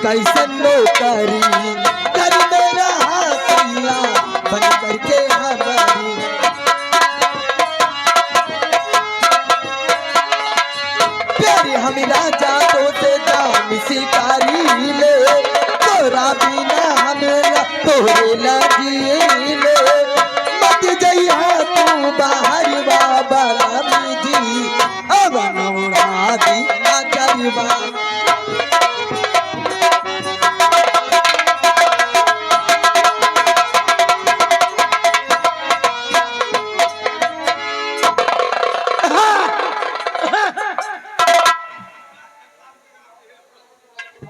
कैसन नौकरी कर मेरा हासिया बन करके हमारी प्यारी हम राजा तो से जाम शिकारी ले तोरा बिना हमें तोरे लगी ले मत जइहा तू बाहर बाबा रामी जी अब नौरा दी आचरवा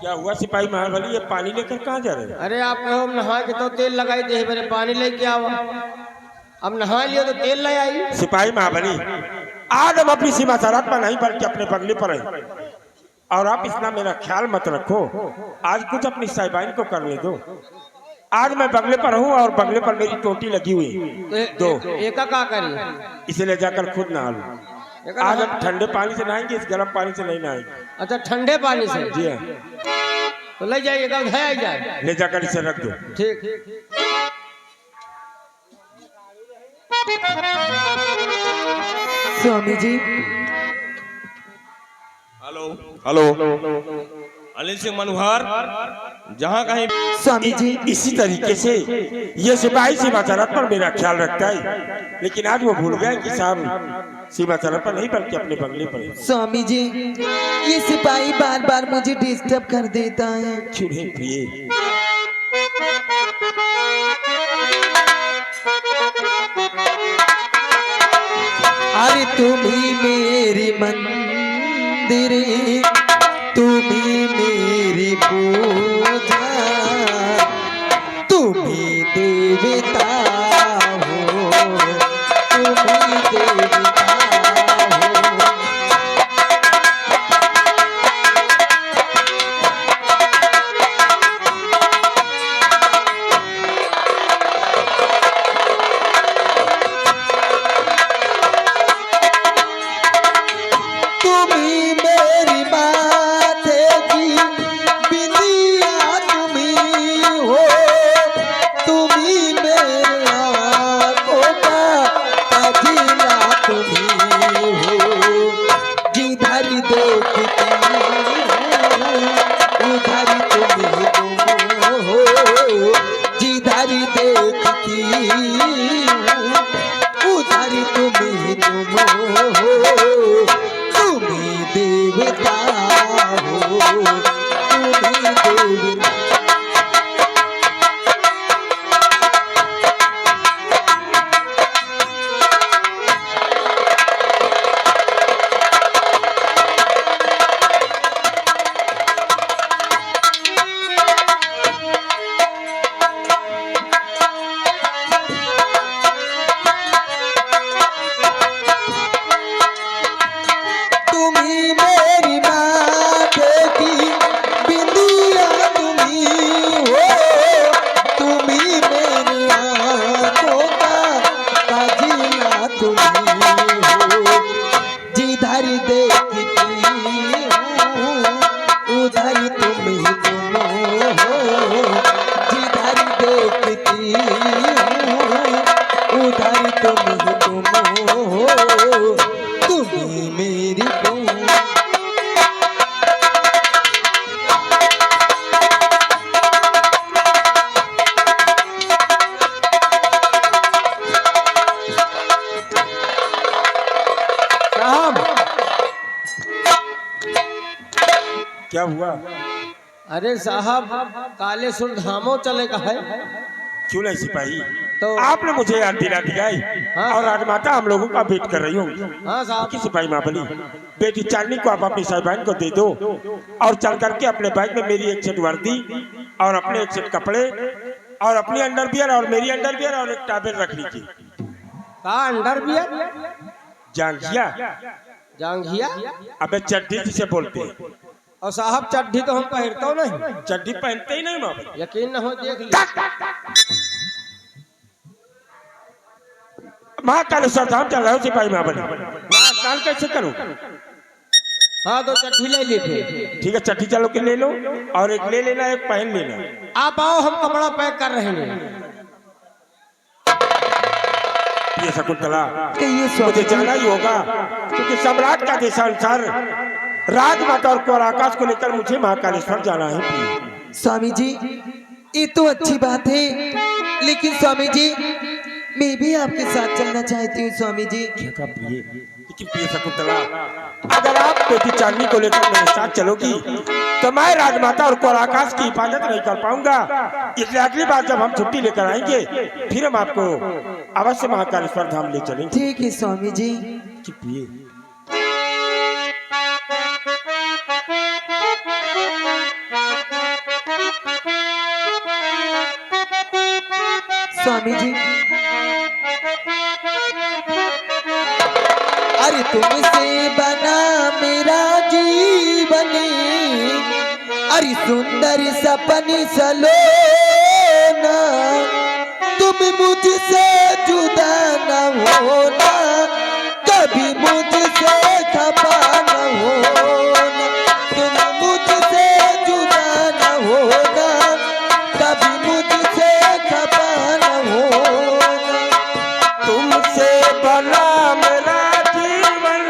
क्या हुआ सिपाही महाबली? ये पानी लेकर कहाँ जा रहे हैं? अरे आप कहो नहा के तो तेल लगाई दे मेरे पानी लेके आओ। अब नहा लियो तो तेल ले आई। सिपाही महाबली आज हम अपनी सीमा सरहद पर नहीं बल्कि अपने बंगले पर हैं और आप इतना मेरा ख्याल मत रखो। आज कुछ अपनी साहिबाइन को करने दो। आज मैं बंगले पर हूँ और बंगले पर मेरी टोटी लगी हुई दो एका का करी इसे ले जाकर खुद नहा लो। आज हम ठंडे पानी से नहाएंगे, इस गर्म पानी से नहीं नहाएंगे। अच्छा ठंडे पानी से? जी हाँ। तो ले जाइएगा, जाए ले जाकर इसे रख दो। ठीक। स्वामी जी। हेलो हेलो अनिल सिंह मनोहर, जहाँ कहीं स्वामी जी इसी तरीके से ये सिपाही सीमा सरहद पर मेरा ख्याल रखता है, लेकिन आज वो भूल गया कि साहब सीमा सरहद पर नहीं बल्कि अपने बंगले पर है। स्वामी जी ये सिपाही बार बार मुझे डिस्टर्ब कर देता है। क्यों नहीं प्रिय? अरे तुम ही मेरी मंदिर, तुम ही मेरी पूजा, तुम ही देवता हो, तुम ही देवता हो। क्या हुआ? अरे साहब काले सुर धामो चलेगा है। क्यों नहीं सिपाही? तो आपने मुझे याद दिला दिया है। हाँ, और राजमाता हम लोगों का वेट कर रही होंगी। हाँ साहब। कि सिपाही महाबली बेटी चांदनी को आप अपनी साहिबान को दे दो और चल करके अपने बैग में मेरी एक सेट वर्दी और अपने एक सेट कपड़े और अपनी अंडरवियर और मेरी अंडरवियर और एक टॉवेल रख लीजिए। का अंडरवियर? जांघिया जांघिया अबे चड्डी जिसे बोलते हैं। और साहब चड्ढी तो हम पहनता हूँ नहीं, चड्डी पहनते ही नहीं माँ। यकीन न हो देख ली। महाकालेश्वर धाम चल रहा हूँ सिपाही महाबली, स्नान कैसे करूँ? हाँ तो चड्ढी ले ली फिर। ठीक है चड्डी चलो के ले लो, और एक ले लेना, एक पहन लेना। आप आओ, हम कपड़ा पैक कर रहे हैं। ये शकुंतला कहिए मुझे स्वामी जाना ही होगा, क्योंकि सम्राट का देशानुसार राजमाता और कुंवर आकाश को लेकर मुझे महाकालेश्वर जाना है। स्वामी जी ये तो अच्छी बात है, लेकिन स्वामी जी मैं भी आपके साथ चलना चाहती हूँ स्वामी जी। लेकिन प्रिय शकुंतला, अगर आप बेटी चांदनी को लेकर मेरे साथ चलोगी तो मैं राजमाता और कुंवर आकाश की हिफाजत नहीं कर पाऊंगा। इसलिए अगली बार जब हम छुट्टी लेकर आएंगे फिर हम आपको अवश्य महाकालेश्वर धाम ले चलेंगे। ठीक है स्वामी जी। स्वामी जी अरे तुमसे बना मेरा जीवन, अरे सुंदर सपनी सलोना, तुम मुझसे जुदा न होना, कभी मुझसे खफा न होना, तुम मुझसे जुदा न होना, कभी मुझसे खफा न होना। तुमसे बना मेरा जीवन,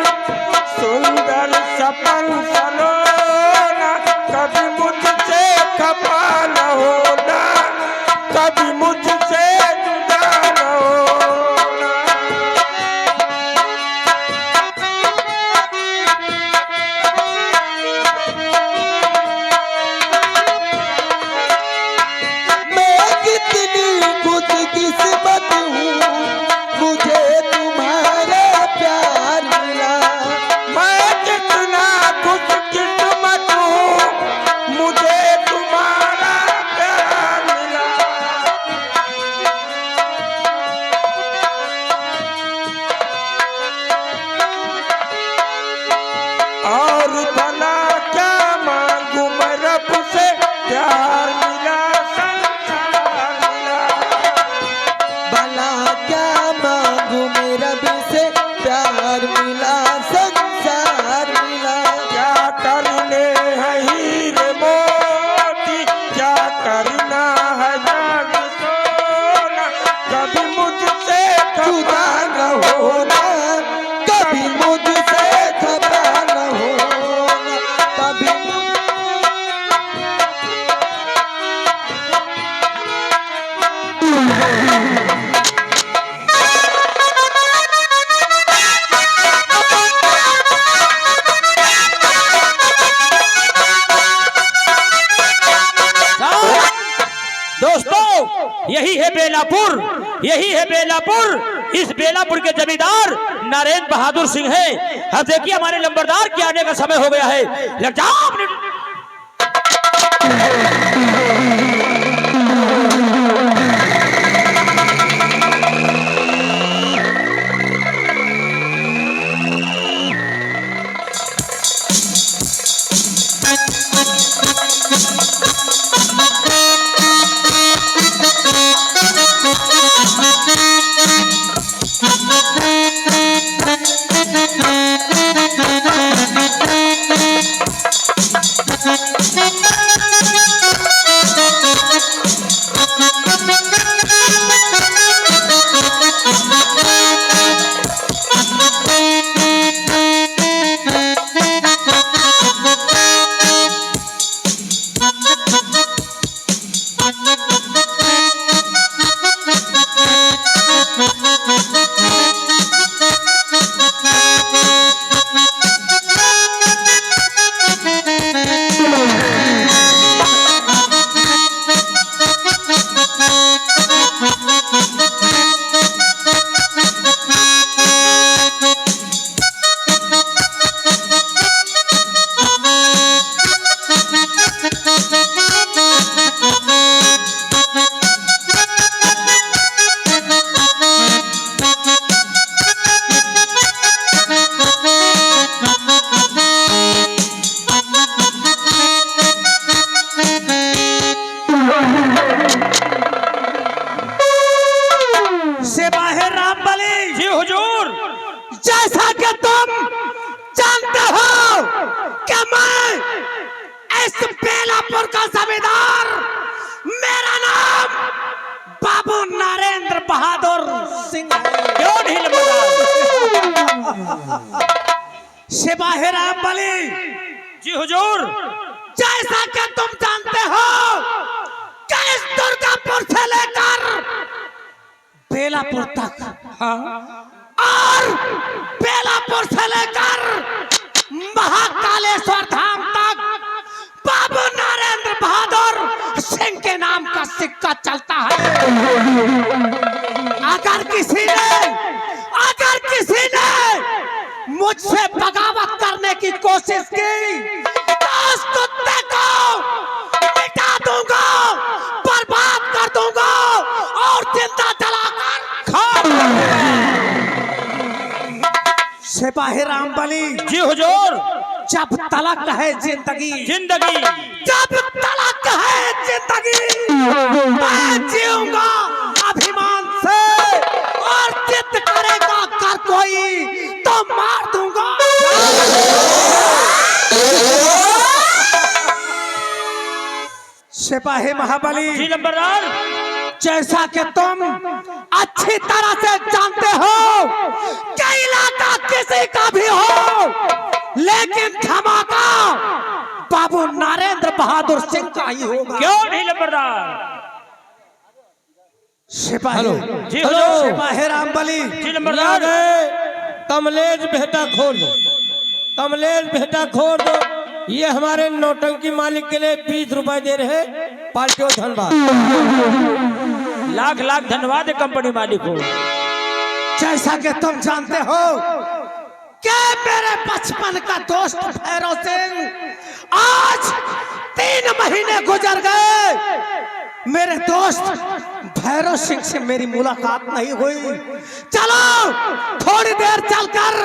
सुंदर सपन सलोना, कभी मुझसे खफा न होना, कभी मुझसे जुदा न होना। मैं कितनी खुशकिस्मत हूँ, मुझे तुम्हारा प्यार मिला। मैं कितना खुशकिस्मत हूँ, मुझे तुम्हारा प्यार मिला। और भला क्या मांगू मैं रब से, प्यार मिला, संसार मिला। भला क्या मांगू मैं रब से, प्यार मिला, संसार मिला। क्या करने है हीरे मोती, क्या करना है जान सोना, कभी मुझसे जुदा न होना, कभी मुझसे खफा न होना, कभी दोस्तों यही है बेलापुर, यही है बेलापुर। इस बेलापुर के जमींदार नरेंद्र बहादुर सिंह है। अब देखिए हमारे लंबरदार के आने का समय हो गया है। लग जाओ अपने Thank you. सिपाही राम बली, जी हुजूर। जैसा कि तुम जानते हो कि इस दुर्गापुर से लेकर बेलापुर तक, और बेलापुर से लेकर महाकालेश्वर धाम तक बाबू नरेंद्र बहादुर सिंह के नाम का सिक्का चलता है। अगर किसी ने मुझसे बगावत करने की कोशिश की तो उस कुत्ते को मिटा दूंगा, बर्बाद कर दूंगा और जिंदा जलाकर खा दूंगा। सिपाही राम बली, जी हुजूर। जब तलक है जिंदगी, जब तलक है जिंदगी, मैं जीऊंगा अभिमान से, और जिद करेगा कर कोई तो मार दूंगा। सिपाही महाबली, जी नंबरदार। जैसा कि तुम अच्छी तरह से जानते हो कि इलाका किसी का भी हो, लेकिन धमाका बाबू नरेंद्र बहादुर सिंह का ही होगा। क्यों नहीं नंबरदार? सिपाही, जी हुजूर। सिपाही राम बली, जी नंबरदार। कमलेश बेटा खोल दो, कमलेश बेटा खोल दो। ये हमारे नौटंकी मालिक के लिए 20 रुपए दे रहे हैं, पार्टियों धन्यवाद। लाख लाख धन्यवाद है कंपनी मालिक को। जैसा कि तुम जानते हो कि मेरे बचपन का दोस्त भैरव सिंह आज 3 महीने गुजर गए, मेरे दोस्त भैरव सिंह से मेरी मुलाकात नहीं हुई। चलो थोड़ी देर चलकर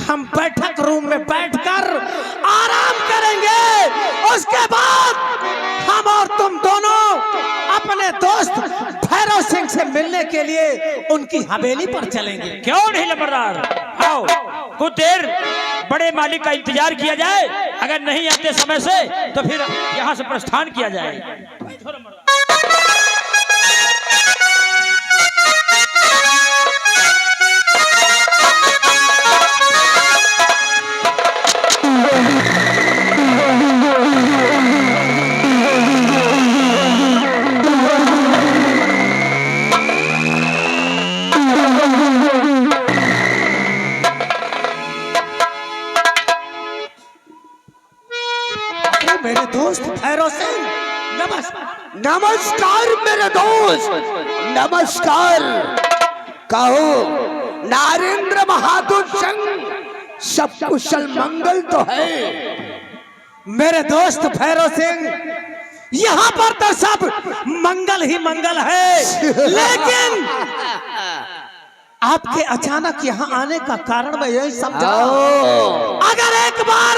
हम बैठक रूम में बैठकर आराम करेंगे, उसके बाद हम और तुम दोनों अपने दोस्त भैरव सिंह से मिलने के लिए उनकी हवेली पर चलेंगे। क्यों नहीं नंबरदार? आओ कुछ देर बड़े मालिक का इंतजार किया जाए, अगर नहीं आते समय से तो फिर यहाँ से प्रस्थान किया जाए। मेरे दोस्त भैरव सिंह, नमस्कार मेरे दोस्त, नमस्कार। कहो नरेंद्र बहादुर सिंह, सब कुशल मंगल तो है? मेरे दोस्त भैरव सिंह, यहाँ पर तो सब मंगल ही मंगल है, लेकिन आपके अचानक यहाँ आने का कारण मैं यही समझा, अगर एक बार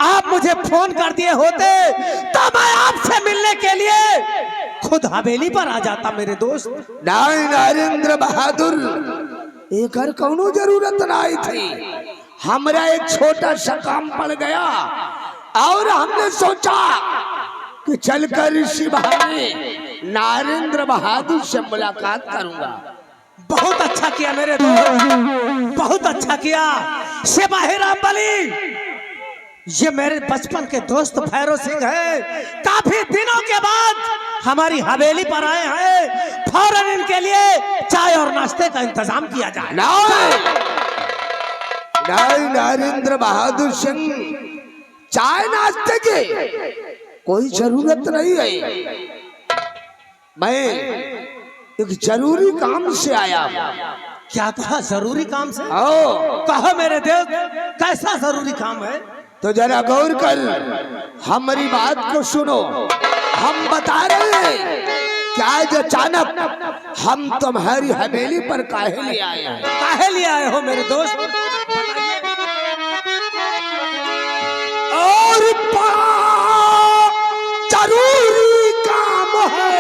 आप मुझे फोन कर दिए होते तो मैं आपसे मिलने के लिए खुद हवेली पर आ जाता मेरे दोस्त। नहीं नरेंद्र बहादुर, एक कौनो जरूरत नहीं थी। हमरा एक छोटा सा काम पड़ गया और हमने सोचा कि चलकर इसी बहाने नरेंद्र बहादुर से मुलाकात करूंगा। बहुत अच्छा किया मेरे दोस्त, बहुत अच्छा किया। सिपाही राम बली, ये मेरे बचपन के दोस्त भैरव सिंह है, काफी दिनों के बाद हमारी हवेली पर आए हैं, फौरन इनके लिए चाय और नाश्ते का इंतजाम किया जाए। नहीं नरेंद्र बहादुर सिंह, चाय नाश्ते के कोई जरूरत नहीं है। मैं एक जरूरी काम से आया हूँ। क्या कहा? जरूरी काम से? कहो मेरे देव, कैसा जरूरी काम है? तो जरा गौर कर हमारी बात को सुनो। हम बता रहे हैं कि आज अचानक हम तुम्हारी हवेली पर काहे ले आए हैं। काहे ले आए हो मेरे दोस्त? और जरूरी काम है,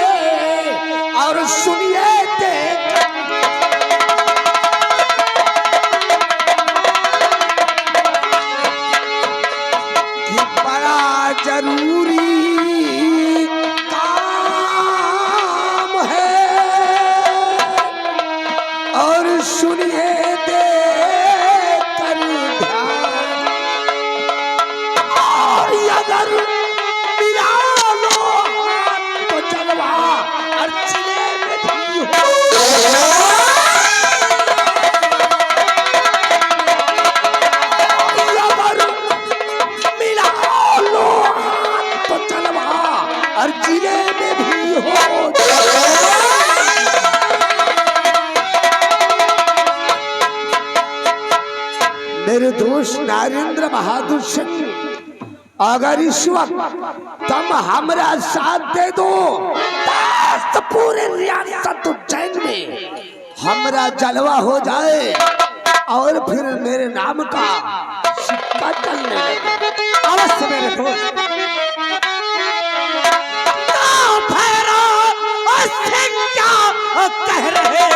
और सुनिए जरूरी काम है, और सुनिए दे कर ध्यान। नरेंद्र बहादुर सिंह, अगर इस वक्त तुम हमारा साथ दे दो तो पूरे रियासत उज्जैन में हमारा जलवा हो जाए और फिर मेरे नाम का सिक्का चलने लगे। अवश्य मेरे दोस्त। क्या कह रहे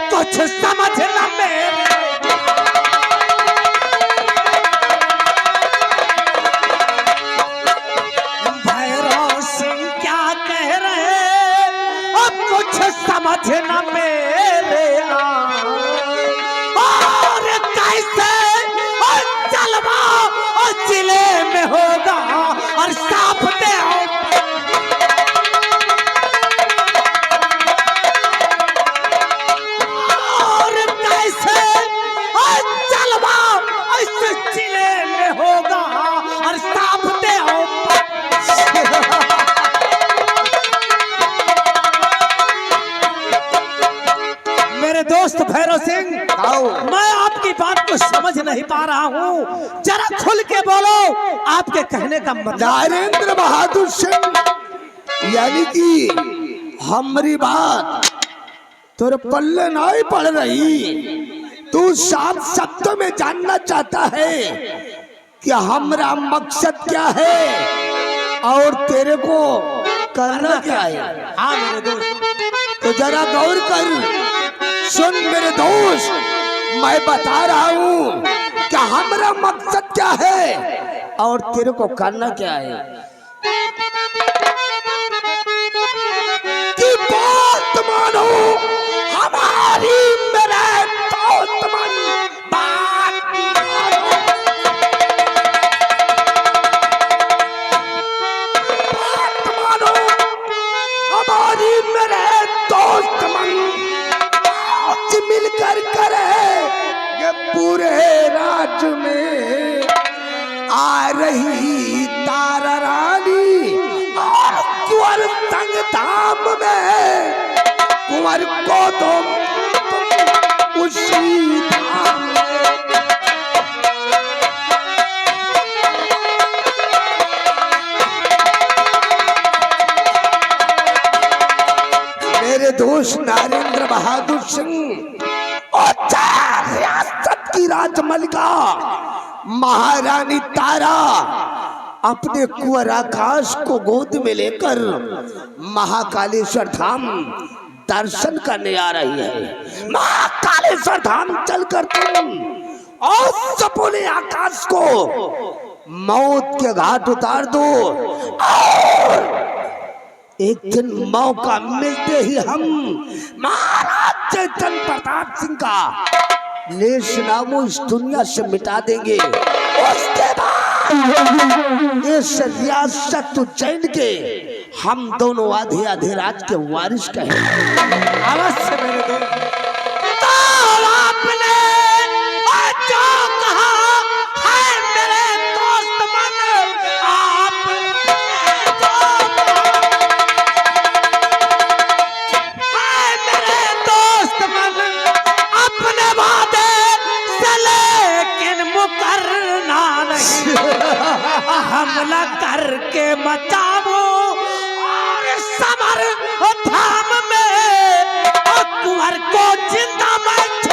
कुछ समझ न मेरे। भैरव सिंह क्या कह रहे अब कुछ समझ न मेरे। और कैसे और जलवा और जिले में होगा और साफ दे दोस्त भैरव सिंह, मैं आपकी बात को समझ नहीं पा रहा हूँ, जरा खुल के बोलो आपके कहने का मतलब। नरेंद्र बहादुर सिंह, यानी कि हमारी बात तोरे पल्ले नहीं पड़ रही। तू साफ शब्दों में जानना चाहता है कि हमारा मकसद क्या है और तेरे को करना क्या है। हाँ मेरे दोस्त, तो जरा गौर कर, सुन मेरे दोस्त, मैं बता रहा हूँ कि हमारा मकसद क्या है और तेरे को करना क्या है। कि बात मानो हमारी, मेरे दोस्त मन, बात मानो, बात मानो हमारी, मेरे दोस्त मन, मिलकर करे ये पूरे राज्य में आ रही तारा रानी और कुंवर संग धाम में कुंवर को तुम उसी धाम में। मेरे दोस्त नरेंद्र बहादुर सिंह और रियासत की राजमलिका महारानी तारा अपने कुंवर आकाश को गोद में लेकर महाकालेश्वर धाम दर्शन करने आ रही है। महाकालेश्वर धाम चलकर तुम और सपोले आकाश को मौत के घाट उतार दो और एक दिन मौका मिलते ही हम महाराज चैतन्य प्रताप सिंह का लेश नामो इस दुनिया से मिटा देंगे। उसके बाद इस रियासत उज्जैन के हम दोनों आधे आधे राज के वारिस कहेंगे। अवश्य मेरे दोस्त। हमला करके मचाओ और समर धाम में कुंवर को जिंदा मत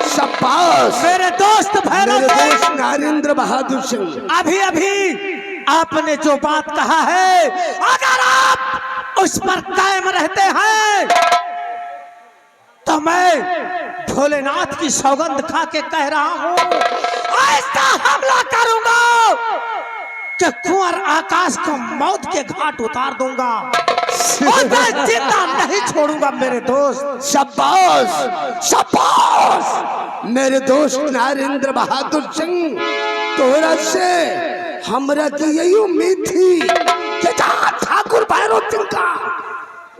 शाबाश मेरे दोस्त भैरव दोस्त नरेंद्र बहादुर सिंह। अभी अभी आपने जो बात कहा है, अगर आप उस पर कायम रहते हैं तो मैं भोलेनाथ की सौगंध खा के कह रहा हूं, ऐसा हमला करूंगा कि कुंवर आकाश को मौत के घाट उतार दूंगा और मैं जिंदा नहीं छोड़ूंगा मेरे दोस्त। शाबाश शाबाश मेरे दोस्त नरेंद्र बहादुर सिंह, तोरा से हमरा की यही उम्मीद थी कि जहाँ ठाकुर भैरव सिंह का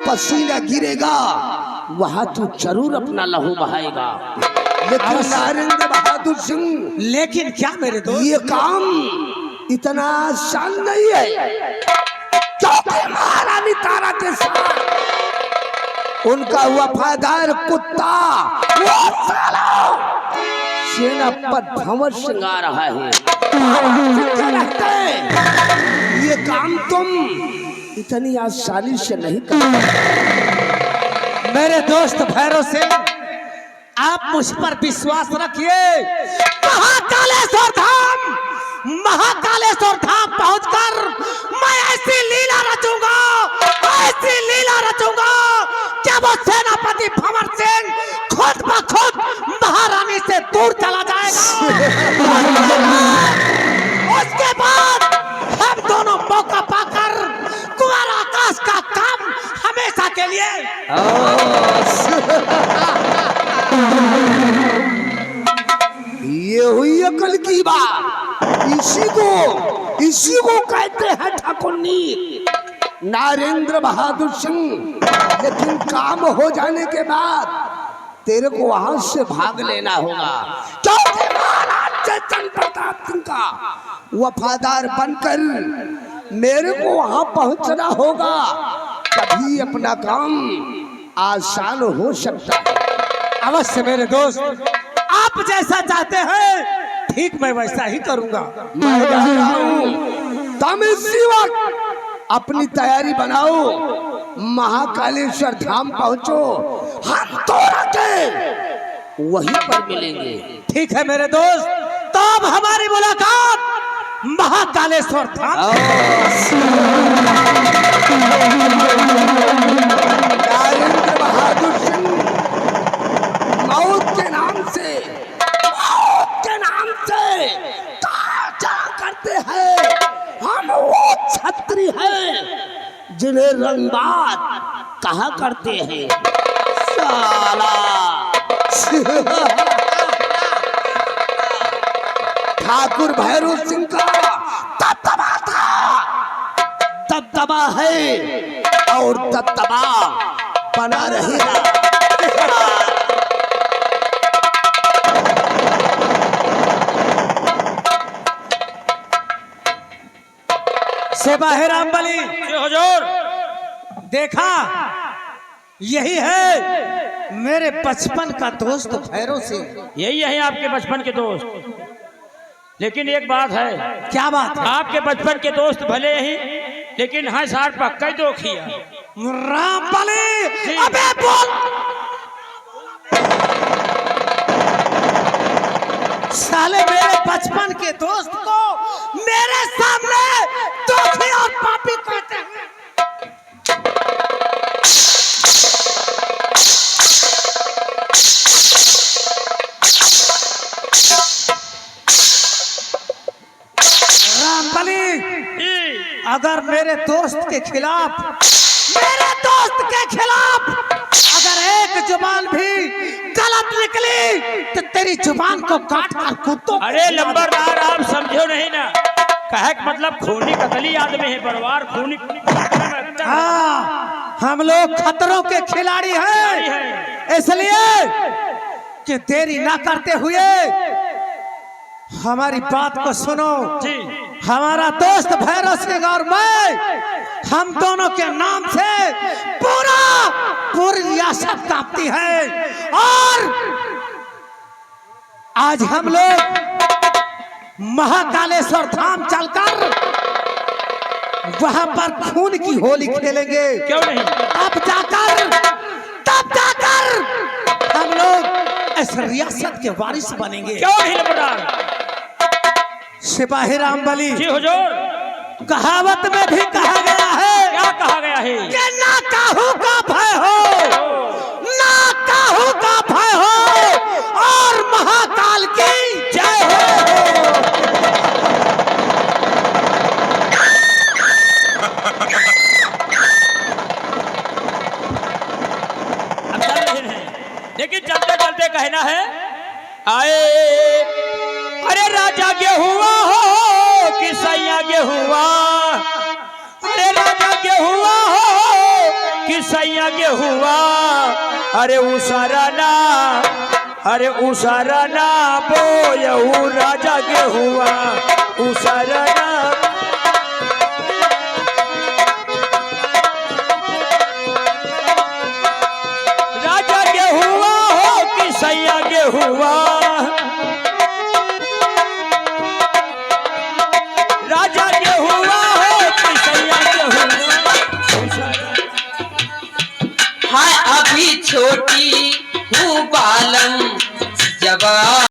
पसीना गिरेगा वहां तू जरूर अपना लहू बहाएगा। लेकिन नरेंद्र बहादुर सिंह, लेकिन क्या मेरे दोस्त, ये काम इतना आसान नहीं है, क्योंकि महारानी तारा के साथ उनका वफादार कुत्ता वो साला सेनापति भंवर सिंह आ रहा है। रहते ये काम तुम इतनी आसानी से नहीं कर सकते। मेरे दोस्त भैरव सिंह, आप मुझ पर विश्वास रखिए। महाकालेश्वर धाम पहुंचकर मैं ऐसी लीला रचूंगा कि वो सेनापति भंवर सिंह खुद ब खुद महारानी से दूर चला जाएगा। उसके बाद हम दोनों मौका पाकर कुंवर आकाश का काम हमेशा के लिए। ये हुई अकल की बात। इसी को कहते हैं ठाकुर नीत नरेंद्र बहादुर सिंह। लेकिन काम हो जाने के बाद तेरे को वहां से भाग लेना होगा, क्योंकि महाराज चंद्र प्रताप सिंह का वफादार बनकर मेरे को वहां पहुंचना होगा, तभी अपना काम आसान हो सकता है। अवश्य मेरे दोस्त, आप जैसा चाहते हैं ठीक मैं वैसा ही करूंगा। मैं जा रहा हूं, तुम इसी वक्त अपनी तैयारी बनाओ, महाकालेश्वर धाम पहुंचो, हम तो वहीं पर मिलेंगे। ठीक है मेरे दोस्त, तो अब हमारी मुलाकात महाकालेश्वर धाम। नरेंद्र बहादुर सिंह मौत के नाम से क्या करते हैं? हम वो छत्री हैं जिन्हें रंगबाज कहा करते हैं। साला ठाकुर भैरव सिंह का दबदबा था, दबदबा है और दबदबा बना रहेगा। सेवाहे रामबली हुजूर, देखा, यही है मेरे बचपन का दोस्त भैरव सिंह। यही है आपके बचपन के दोस्त। लेकिन एक बात है, क्या बात है? आपके बचपन के दोस्त भले ही, लेकिन हाँ सार पक्का ही दो खिया। रामबली, अबे बोल। साले मेरे बचपन के दोस्त को मेरे सामने दोखी और पापी कहते हैं। रामबली, अगर मेरे दोस्त के खिलाफ अगर एक जुबान भी गलत निकली तो तेरी जुबान को काट कर कुत्तों। अरे लंबरदार, आप समझो नहीं ना, कहे का मतलब खूनी कतली आदमी है, परिवार खूनी। हाँ, हम लोग खतरों के खिलाड़ी हैं, इसलिए कि देरी ना करते हुए हमारी बात को सुनो। जी, हमारा दोस्त भैरव सिंह और मैं, हम दोनों के नाम से पूरी रियासत कांपती है। और आज हम लोग महाकालेश्वर धाम चलकर वहां पर खून की होली खेलेंगे। क्यों नहीं? तब जाकर हम लोग इस रियासत के वारिस बनेंगे। क्यों नहीं लंबरदार? सिपाही रामबली, जी हुजूर, कहावत में भी कहा गया है, क्या कहा गया है? कि ना काहू का भय हो, ना काहू का भय हो, और महाकाल की जय हो। अब चल रहे हैं, लेकिन चलते चलते कहना है, आए अरे राजा गेहुआ हो कि सैया गेहुआ, अरे राजा गेहुआ हो कि सैया गेहुआ, अरे उसारा ना बोयहू राजा गेहुआ, उसारा ना के हुआ, राजा के हुआ है कैसैया के हुआ। हाय अभी छोटी हूँ बालम जवान।